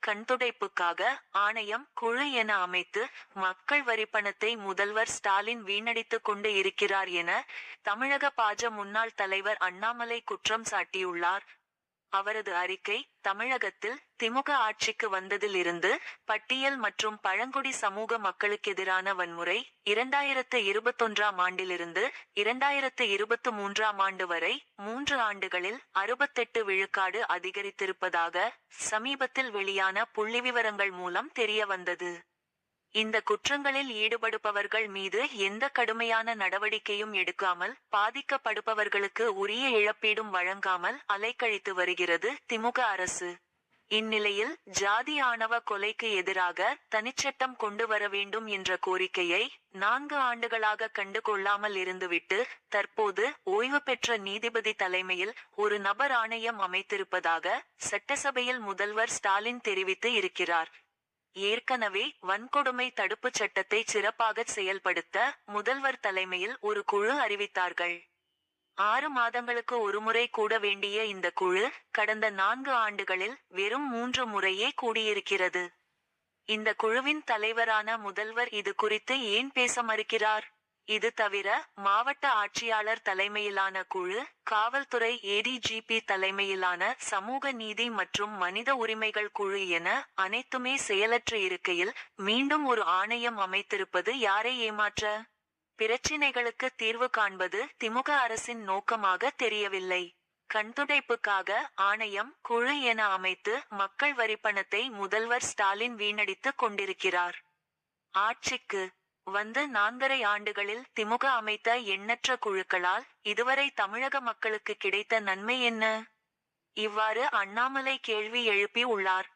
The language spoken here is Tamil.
கண்துடைப்புக்காக ஆணையம் குழு என அமைத்து மக்கள் வரிப்பணத்தை முதல்வர் ஸ்டாலின் வீணடித்துக் கொண்டு இருக்கிறார் என தமிழக பாஜ முன்னாள் தலைவர் அண்ணாமலை குற்றம் சாட்டியுள்ளார். அவரது அறிக்கை, தமிழகத்தில் திமுக ஆட்சிக்கு வந்ததில் இருந்து பட்டியல் மற்றும் பழங்குடி சமூக மக்களுக்கெதிரான வன்முறை 2021ஆம் ஆண்டிலிருந்து 2023ஆம் ஆண்டு வரை 3 ஆண்டுகளில் 68 விழுக்காடு அதிகரித்திருப்பதாக சமீபத்தில் வெளியான புள்ளிவிவரங்கள் மூலம் தெரியவந்தது. இந்த குற்றங்களில் ஈடுபடுபவர்கள் மீது எந்த கடுமையான நடவடிக்கையும் எடுக்காமல், பாதிக்கப்படுபவர்களுக்கு உரிய இழப்பீடும் வழங்காமல் அலைக்கழித்து வருகிறது திமுக அரசு. இந்நிலையில் ஜாதி ஆணவ கொலைக்கு எதிராக தனிச்சட்டம் கொண்டு வர வேண்டும் என்ற கோரிக்கையை 4 ஆண்டுகளாக கண்டு கொள்ளாமல் இருந்துவிட்டு தற்போது ஓய்வு பெற்ற நீதிபதி தலைமையில் ஒரு நபர் ஆணையம் அமைத்திருப்பதாக சட்டசபையில் முதல்வர் ஸ்டாலின் தெரிவித்து இருக்கிறார். ஏற்கனவே வன்கொடுமை தடுப்புச் சட்டத்தை சிறப்பாக செயல்படுத்த முதல்வர் தலைமையில் ஒரு குழு அறிவித்தார்கள். 6 மாதங்களுக்கு ஒருமுறை கூட வேண்டிய இந்த குழு கடந்த 4 ஆண்டுகளில் வெறும் 3 முறையே கூடியிருக்கிறது. இந்த குழுவின் தலைவரான முதல்வர் இது குறித்து ஏன் பேச மறுக்கிறார்? இது தவிர மாவட்ட ஆட்சியாளர் தலைமையிலான குழு, காவல்துறை ஏடிஜிபி தலைமையிலான சமூக நீதி மற்றும் மனித உரிமைகள் குழு என அனைத்துமே செயலற்று இருக்கையில் மீண்டும் ஒரு ஆணையம் அமைத்திருப்பது யாரை ஏமாற்ற? பிரச்சினைகளுக்கு தீர்வு காண்பது திமுக அரசின் நோக்கமாக தெரியவில்லை. கண்துடைப்புக்காக ஆணையம் குழு என அமைத்து மக்கள் வரிப்பணத்தை முதல்வர் ஸ்டாலின் வீணடித்துக் கொண்டிருக்கிறார். ஆட்சிக்கு வந்து 4.5 ஆண்டுகளில் திமுக அமைத்த எண்ணற்ற குழுக்களால் இதுவரை தமிழக மக்களுக்கு கிடைத்த நன்மை என்ன? இவ்வாறு அண்ணாமலை கேள்வி எழுப்பி உள்ளார்.